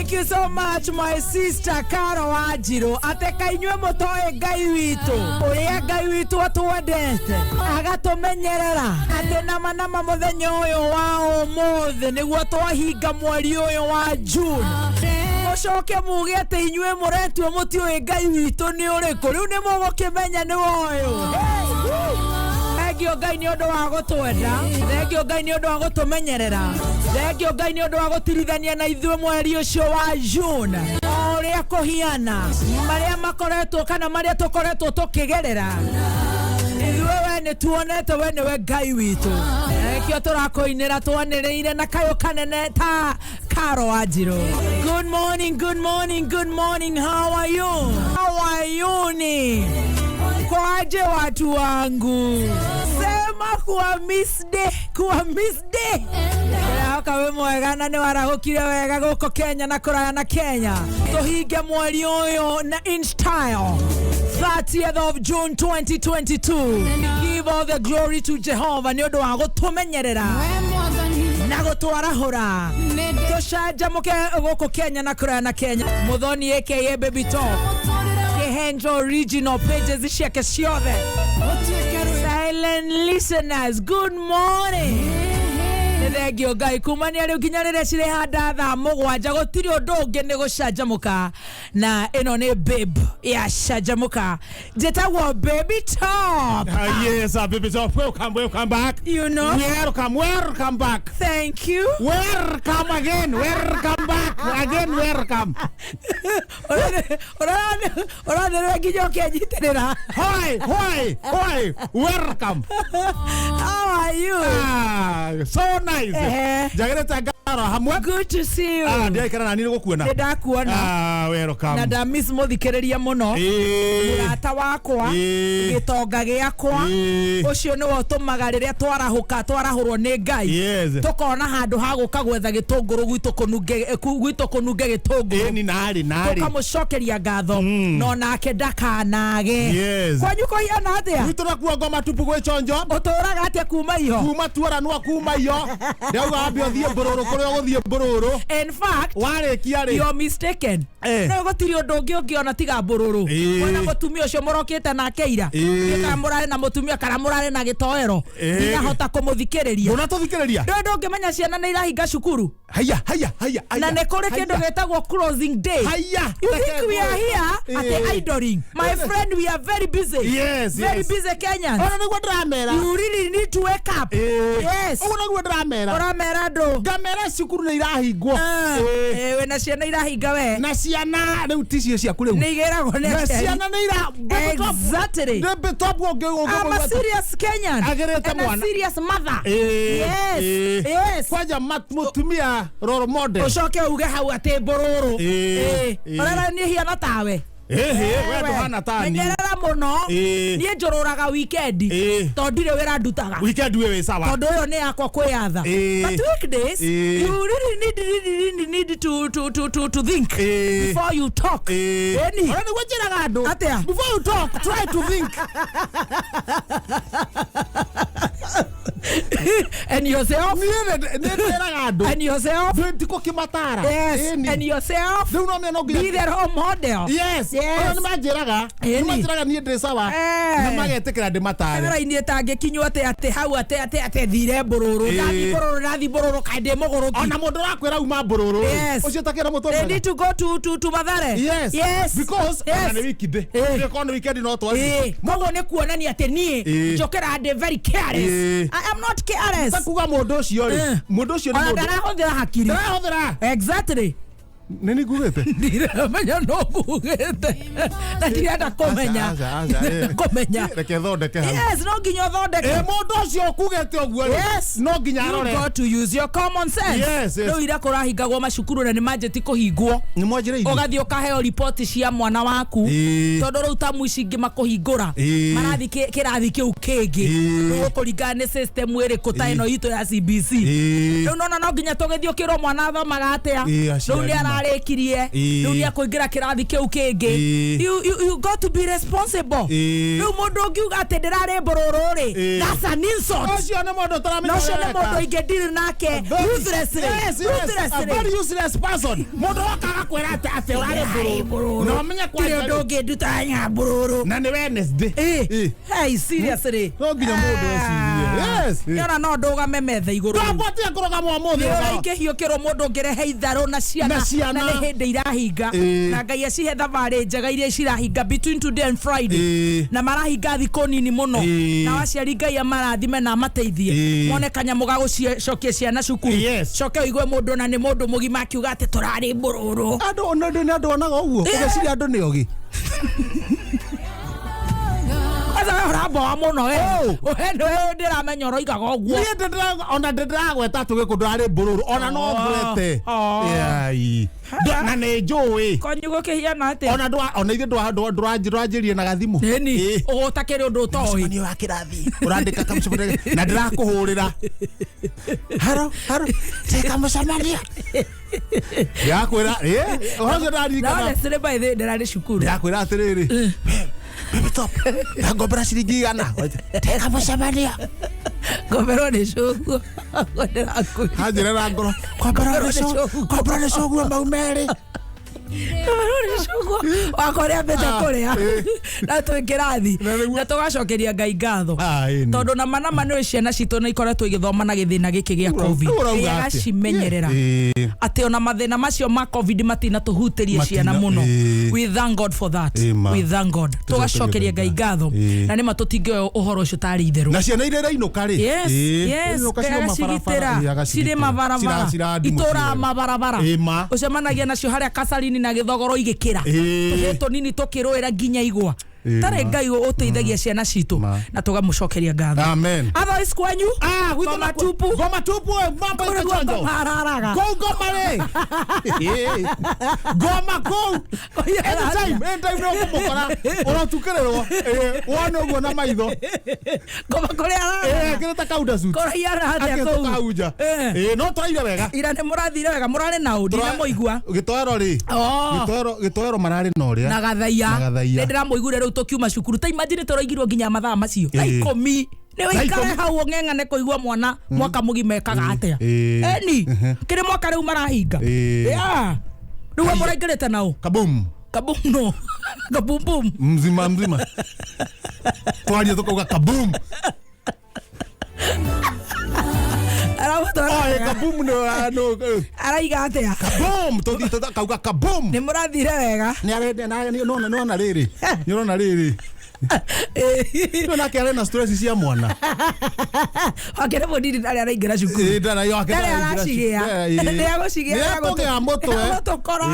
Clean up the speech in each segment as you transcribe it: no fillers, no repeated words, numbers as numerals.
Thank you so much my sister Karo Wajiro. Ateka inywe mutoe Ngai witu. Uria Ngai witu atwendete. Agatumenyerera. Ate nama muthenya uyu wa umuthe niguo twahinga mweri uyu wa June. Mucoke muge ate inywe muretwo mutiwe Ngai witu ni uriku. Riu ni mugukimenya ni woyo. Thengio Ngai ni undu wa gutwenda. Thengio Ngai ni undu wa gutumenyerera. Thengio Ngai ni undu wa gutirithania na ithuĩ mweri ucio wa June. Uria kuhiana maria makoretwo kana maria tukoretwo tukigerera. Ithuĩ we ni tuonete we ni we Ngai witu. Ekio turakoinira twaniriire na kayo kanene ta Karo Wajiro. Good morning, good morning, good morning. How are you? How are you ni? Kwaje watu wangu? Sema kuwa miss day. Haka we mwega ni warahukire wega guko Kenya na kuraya na Kenya. Tuhinge mweri uyu na in style. 30th of June 2022. Give all the glory to Jehovah. Ni undu wa gutumenyerera na gutwarahura. Tushajamuke guko Kenya na kuraya na Kenya. Muthoni aka Baby Top. Kehenjo original pages shake ciothe. Silent listeners, good morning. Thengio Ngai kumania riu nginya riria cire handa thaa mugwanja gutiri undu ungi ni gucanjamuka na ino ni babe ya canjamuka jetagwo Baby Top. Yes, Baby Top, welcome back. You know, welcome back. Thank you. Welcome again, welcome back again, welcome. Ora nginya ukianyitirira. Hi, welcome. How are you? So nice. Jagereta Karo hamwe. Good to see you. Ndiaikara na nini gukuona? Ndakuona. Welcome. Na da miss muthikiriria muno. Murata wakwa, gitonga giakwa. Ucio ni wotumaga riria twarahurwo ni Ngai. Yes. Tukona handu ha guka gwetha gitunguru gwitu kununge gitunguru. Ni nari. Tukamucokeria ngatho. No nake ndakanage. Yes. Kwanyu kohiana atia? Gwitu nakuo ngoma tupu gwichonjo. Uturaga atia kuma iho? Kuma tuara nwa kuma iyo. Ndauga ambi othie mbururu kuri oguthie mbururu. In fact, warekia ri. You're mistaken. No gutiri undu ungi ona tiga mbururu. Wona mutumia ucio morokite na keira. Ika murare na mutumia kana murare na gitoero. Nginya hota kumuthikiriria. Ndona tuthikiriria. Ndu ngimenya ciana ni irahinga cukuru. Haya. Na ne kore kindu getagwo closing day. Haya. You think we are here at the idling? My friend, we are very busy. Yes. Very busy Kenyans. Ona niguo ndramera. You really need to wake up. Yes. Ona niguo ndramera. Uramera ndo. Ngamera cukuru ni irahingwo. We na ciana irahinga we. Na ciana riu ticio ciaku riu. Ni geragwo ne. Na ciana ni Exactly. Baby Top I'm a serious Kenyan. Agerete mwana. I'm a serious mother. Yes. Kwaja mutumia role model. Ucoke uge hau ati mbururu. Orara ni hiana tawe. We nduhana tani. Menyerera muno. Nie njururaga weekend. Tondire wira ndutaga. Weekend we sawa. Tondu uyo ni yakwa kwiyatha. But weekdays you really need to think before you talk. Eni. Ora ni gwetiraga andu. Atia. Before you talk, try to think. And yourself. And yourself. Tiko kimatara. Yes. And yourself. Be their role model. Yes. Ona nimajiraga. Nimajiraga ni ndi sawa. Nimagetekera ndi matare. Era ini etange kinywa ate hau ate thire mbururu. Nathi mbururu kainde muguru. Ona mundu rakwira uma mbururu. Ucio takira mutomo. They need to go to Mathare. Yes. Because ona ni weekend. Ni kono weekend no twathi. Mogo ne kuonania ate nie. Jokera ande very careless. I am not careless. Takuga mundu ucio ri. Mundu ucio ni mundu. Ndarahuthira hakiri. Ndarahuthira. Exactly. Nini gugete? Ndiramenya no gugete. Na ndirenda kumenya. Kumenya. Reke thondeke hau. Yes, no nginya thondeke. Mundu ucio kugete oguo. Yes. No nginya arore. You got to use your common sense. Yes. No ira kurahingagwo macukuru na ni manjeti kuhingwo. Ni mwanjireithia. Ugathi ukaheo report cia mwana waku. Tondu riu tamu ici ingi makuhingura. Marathi kirathi kiu kingi. No kuringana ni system iri kutaino ito ya CBC. No nginya tugithio kiro mwana thomaga atia. No ni ara ararekirie riu ni akuingira kirathi kiu kingi you got to be responsible riu mundu ngiuga ati ndirari mbururu ri that's an insult ocio ni mundu taramenya no cio ni mundu ingediri nake ruthlessly a very useless person mundu wakaga kwira ati urari mbururu no menya kwa ndu ngiduta nya mbururu na ni Wednesday hey seriously no nginya mundu ecirie yes yona no ndugame metha iguru ndoboti akuruga mwamuthi ikihiukirwo mundu ngirehe itharu na ciana na ni hindi irahinga na Ngai acihe thabarĩ njega iria cirahinga between today and Friday na marahinga thikũ nini muno na waciari Ngai amarathime na amateithie mone kanyamu ga gucokia ciana cukuru coke uigue mundu na ni mundu mugima akiuga ati turari mbururu andu onaga uguo ugeciria andu ni ogi Rabo muno uhendo ndiramenya roigaga oguo ni ona ndiragweta tugikundu ari mbururu ona no ngwete yai na ne njui konyugo kihiana ati ona ithe ndwanjirie na gathimu ni ugutakire undu utoi ni wa kirathi urandika kamcumania na ndirakuhurira haro teka mucamania yakwira ohozo ndarikana na sire by the ndarari cukuru yakwira atiriri Baby top. Ngobera ciringi igana. Teka mucamania. Ngobera ni cugu. Hanjira na ngoro. Ngobera ni cugu maumeri. Wakorea beta korea na twikirathi na tugacokeria Ngai ngatho tondu na manama ni ciana citu na ikoretwo igithoma na githina giki gia covid agacimenyerera ati ona mathina macio ma covid matina tuhutirie ciana muno we thank God for that we thank God tugacokeria Ngai ngatho na ni matutinge uhoro ucio tari itheru na ciana ire ino kari yes cire mabarabara itura mabarabara ucemanagia nacio haria Kasarini na githogoro igikira tuheto nini tukiroera nginya igwa tare Ngai uteithagia ciana citu na tugamucokeria ngatho amen otherwise kwanyu goma tupu mambo ikachonjo hararaga goma re goma ko anytime no kumukora orotukererwo wona uguo na maitho goma kore ara kireta kauda suit kore yara hatia kauja no turaire wega ira ne murathire wega murare na udi na muigua gitoero ri gitoero marari no ria na gathaia ndira muigure riu tukiuma cukuru ta imagine turaigirwo nginya mathaa macio na 10 ni wikare hau ngengane kuigua mwana mwaka mugima ekaga atia eni kire mwaka riu marahinga riu muraingirite nao kabum no kabum mzima twaria tukauga kabum kabum no araiga atia kabum tuthi kauga kabum ni murathire wega ni arende na riri ni rona riri na kare na stress cia mwana akere bodini ndari araingira cukuru ndara yo akere aracigia ndari agucigia gutokora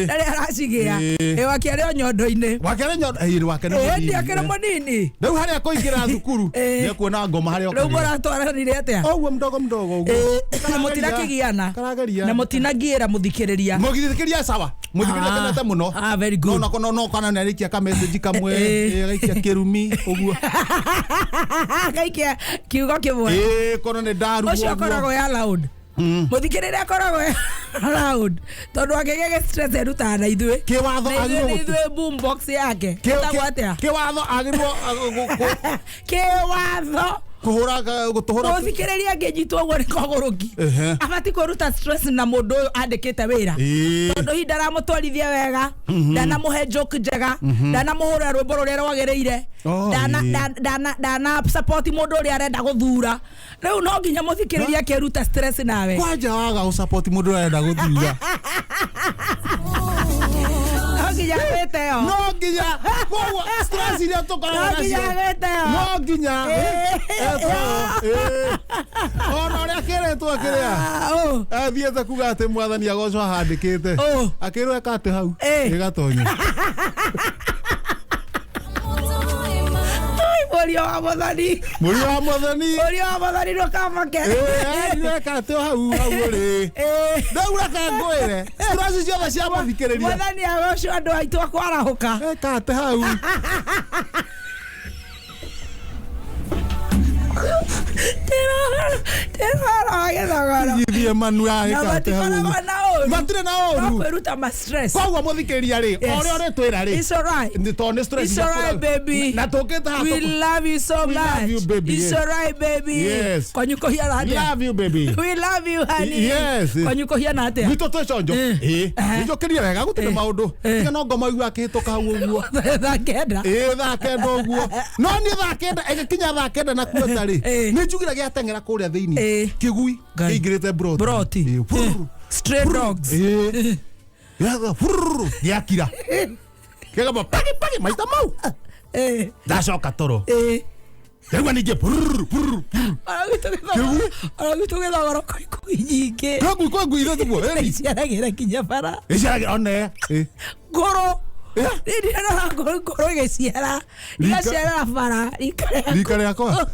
ndari aracigia wakere onyondo-ini wakere akere munini riu haria kuingira thukuru ni kuona ngoma haria riu muratwaranire atia oguo mdogo uguo na mutinakigiana na mutinagiira muthikiriria sawa muthikiriria kenete muno very good no kana narikia ka message kamwe gaikia kirumi uguo gaikia kiugo kimwe kono ne daru ucio koragwo ya loud muthikiriria koragwo loud tondu akigege stress eruta na ithue kiwatho agirwo boom box yake tagwatia kiwatho agirwo kiwatho gutuhura muthikiriria ngejitwo uguo ni koguruki abati kuruta stress na mundu uyu andikite wira tondu hinda ramutwarithia wega ndana muhe joke njega ndana muhura rwimbo ruria rwagiriire ndana support mundu uria arenda guthura riu no nginya muthikiriria keruta stress nawe kwanja waga support mundu uria arenda guthura nginya weteo no nginya koguo stress iria tukoragwo nacio no nginya ona uria kiretwo akiria athiete kuga ati mwathani agocwo ahandikite akirwo eka ati hau igatonya Murio wa Mwathani no kamake eka ati hau ri ndaura ka ngwire stress ciothe cia muthikiriria Mwathani agocwo andu aitu akwarahuka eka ati hau Tera agetha Yithie manu eka ati hau matire na oru kweruta ma stress kwa muthikiriria ri ore twira ri it's alright ndi to ni stress it's alright baby na toketa hapo we love you so much love you, baby. It's alright baby yes kwa nyuko hia na love you baby we love you honey yes kwa nyuko hia na atia wito tweconjo njo kiria wega gutire maundu tiga no ngoma igua kihituka hau uguo thakenda thakenda uguo no ni thakenda egikinya thakenda na kuota ri ni njugira giatengera kuria thiini kigui ingirite broti stray dogs yaga yakira kega ba pagi maita mau dacoka toro Kegwa nije Aragitu githogoro kuinyingi. Kegwa ire tugo. Iciaragira kinya bara. Iciaragira one. Ngoro. Ndi na ngoro giciara. Igaciara bara. Rikare akwa.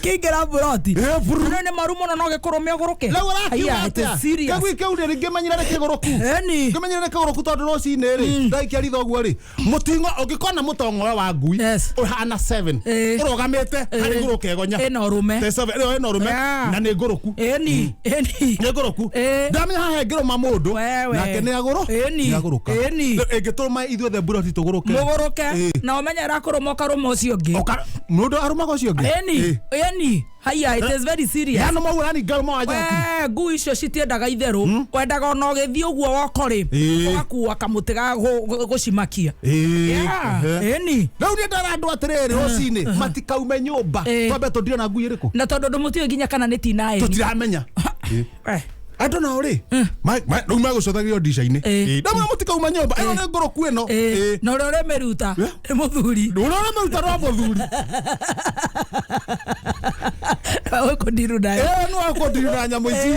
Kegera broti. None marumo no gikoro megoroke. Aya serious. Kegwa keure ringimanyira ne kigoroku. Eni. Ngimanyira ne kigoroku tondu no cine ri. Ndaikia rithoguo ri. Mutingo ungikona mutongora wa ngui. Uhana 7. Urogamite hari ngoro kegonya. Eno rume. Eno rume na ne ngoroku. Eni. Ne ngoroku. Ndamenya hahe ngiro mamundu. Na kene agoro. Eni. Agoroka. Eni. Ingituma ithuothe broti tugoroke. Mugoroke. Na umenya rakuromoka rumo cio ngi. Mundu arumaga cio ngi. Eni. Haya, it is very serious. Yana maura ni galmo aja. Ngui icio citiendaga itheru. Wendaga ona ugithi uguo wokori. Ugakuwa kamuti ga gucimakia. Eni. Riu ni ndara andu atiriri rucini matikaume nyumba. Twambe tundire na ngui iriku. Na tondu ndumuti nginya kana ni tinae. Tutiramenya. Ando na uri. Riu magucothagirio ndica-ini. Ndamwe mutikauma nyumba. Ino ni ngoroku ino. Na uri meruta. Ni muthuri. Uri meruta no muthuri. Kundiru nayo. No kundiru na nyamu ici.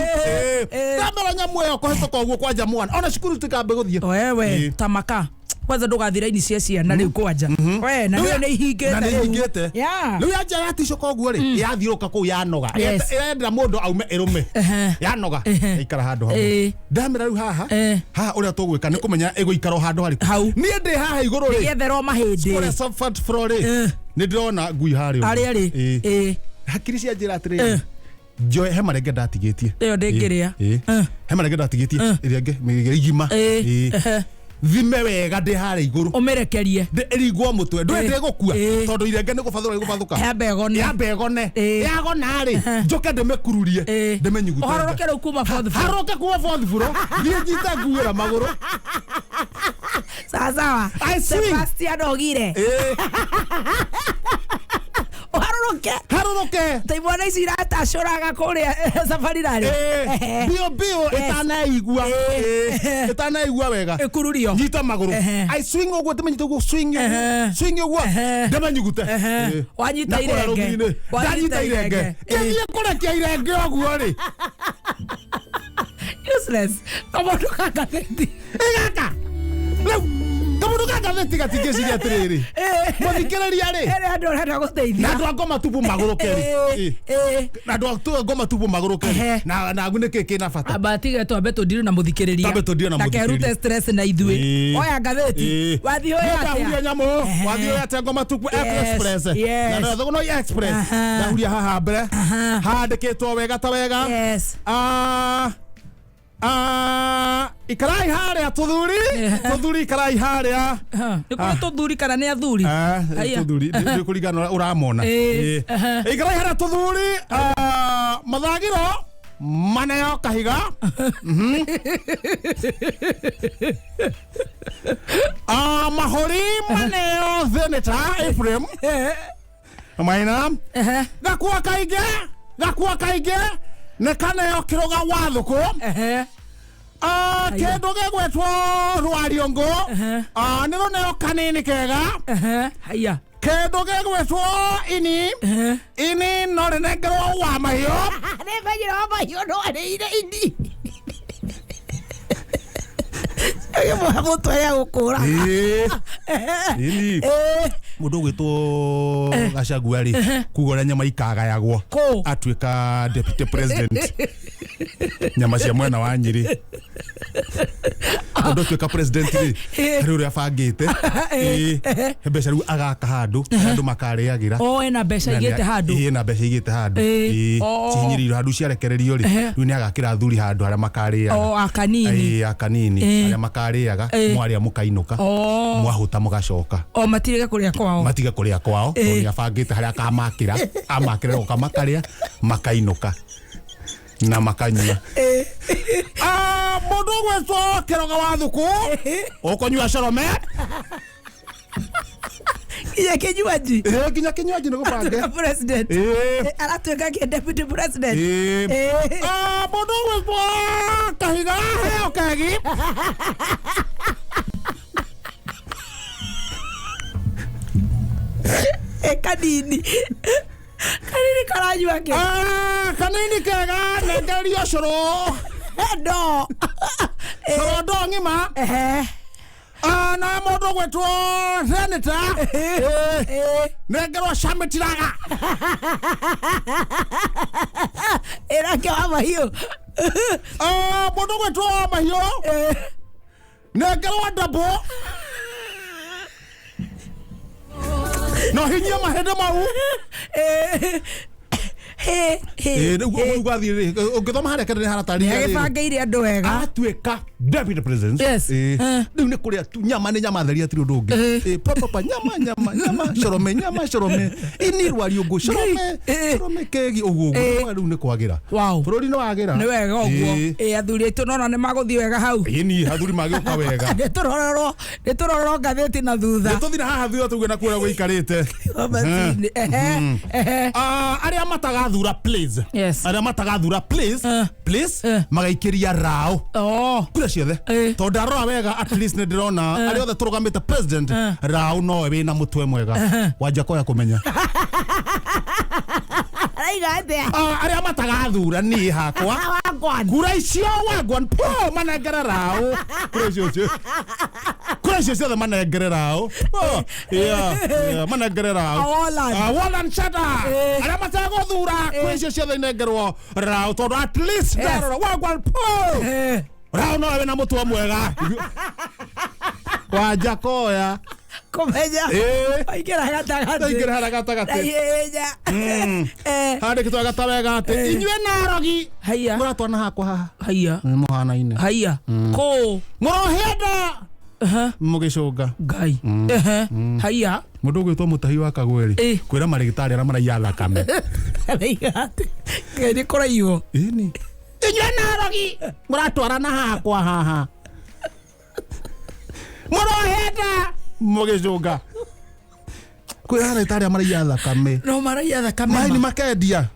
Ndamera nyamu iyo kuhituka uguo kwanja mwana. Ona cukuru tikambe guthie. Wewe tamaka. Kwanza ndugathira ini cia ciana riu kwanja. We na riu ni ihingite. Na ni ihingite. Riu yanja yaticoka uguo ri yathiuruka kuu yanoga. Irenda mundu aume irume. Yanoga. Ikara handu hau. Ndamera riu haha uria tugwika ni kumenya iguikara handu hariku. Ni ndi haha iguru ri. Yetherwo mahindi. Kore Suffolk floor ri. Ni ndirona ngui hari. Ari. Hakiri cia njira atiri. Joy he marenge ndatigitie. Iyo ndingiria. He marenge ndatigitie. Irenge igima. Thime wega ndi hare iguru umirekerie irigwo mutwe ndwende gukua tondu irenge ni gubathura igubathuka yambe egone yagona ri njoke ndimekururie ndimenyuguta hororoke ru kuma fourth floor haroke kuma fourth floor thie njita nguira maguru sawa Sebastian Ogire haruruke taimwana ici iratacuraga kuria safari rari bio itanaigua wega ikururio nyita maguru I swing uguo timenyita uguo swing uguo ndamenyugute wanyita irenge ndanyita irenge kithie kurekia irenge uguo ri useless kamundu kagatheti igaka kamundu kagatheti gatingiciria atiriri muthikiriria ri andu arenda guteithia na andu ngoma tupu maguru keri na andu ngoma tupu maguru keri na ngune kiki na bata abatige twambe tundire na muthikiriria na kerute stress na ithue oya gatheti wathio ya nyamu wathio ya ngoma tupu express na thogno express na huria haha mbere handikitwo wega ta wega ikarai haria tuthuri ikarai haria nikuna tuthuri kana ni athuri tuthuri ni kurigana uramona ikarai haria tuthuri mathagiro maneo kahiga mahori maneo Senator Ephraim maina gakua kaige ne kaneo kiroga wathuku kendo gegwetwo Rwariongo niro neo kanini kega haya kendo gegwetwo ini no renengerwo wa mahio ne bajira wa mahio no areire ini mutu ya gukura mundu gwitwo Gachagua ri kugora nyama ikagayagwo atuika deputy president nyama cia mwena wa Nyeri Ndo tuika president ri uri afangite mbeca riu agaka handu andu makareagira ena mbeca igite handu ena mbeca igite handu cihinyiririo handu ciarekererio ri riu ni agakira thuri handu haria makareaga akanini akanini haria makareaga mwaria mukainuka mwahuta mugacoka matige kuria kwao ni afangite haria akamakira amakire ukamakaria makainuka na makanyua mundu gwetwo kiroga wa thuku ukonyua corome kinya kinywaji kinya kinywaji ni gubange president aratuika ki deputy president mundu gwetwo kahiga heo kagi kanini karanyua ke kanini kega nengerio coro ndo coro ndo ngima na mundu gwetwo senator nengerwo cametiraga irake wa mahiu mundu gwetwo mahiu nengerwo ndabo no hinya mahende mau ugathire ungithoma haria kende haratari agibangeire andu wega atuika deputy president riu ni kuria tu nyama ni nyama theria tiri undu ungi papa nyama corome inirwa riungu corome kegi uguo riu ni kwagira bururi ni wagira ni wega uguo athuri itu nona ni maguthii wega hau ni athuri magiuka wega ni turororo ngatheti na thutha tuthina haha thutha tugue na kuria guikarite aria matagathura please aria matagathura please magaikiria rao kura ciothe to ndarora wega at least ni ndirona aria othe turugamite president rao no we na mutwe mwega wanja koya kumenya aria matagathura ni hakwa kura icio wagwan po manengera rao kura icio ciothe manengere rao manengere rao Wolan Chata aria matagathura kura icio ciothe inengerwo rao tondu at least ndarora wagwan po rao no we na mutwe mwega wanja koya kumenya aingira gatagati handi kitwa gatawega ati inyue narogi haya muratwana hakwa haha haya muhana-ine haya ko murohenda mugicunga ngai haya mundu gwitwo mutahi wa kagweri kwira marigitari ara maraiya thakame keni kuraiyo ini inyue narogi muratwarana hakwa haha murohenda mugicunga kwira ndagitari maraiya thakame no maraiya thakame mai ni makendia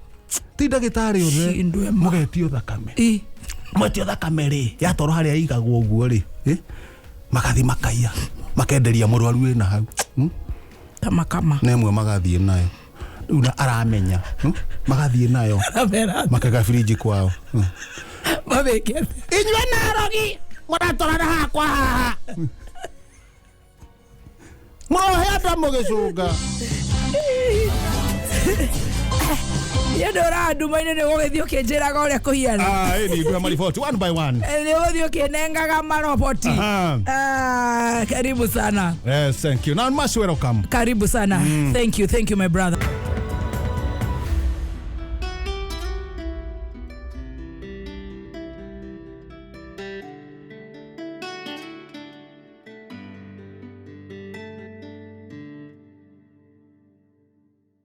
ti ndagitari othe mugetio thakame mwetio thakame ri yatoro haria igagwo uguo ri magathi makaiya makenderia murwaru wina hau tamakama nemwe magathie nayo riu na aramenya magathie nayo makaga fridge kwao mabeke inywe narogi muratorana hakwa haha murohenda mugicunga yedora ndumaine ni gugithio kinjiraga uria kuhiana ni ndua maripoti one by one ni gugithio kinengaga maripoti karibu sana yes thank you now much welcome karibu sana thank you my brother.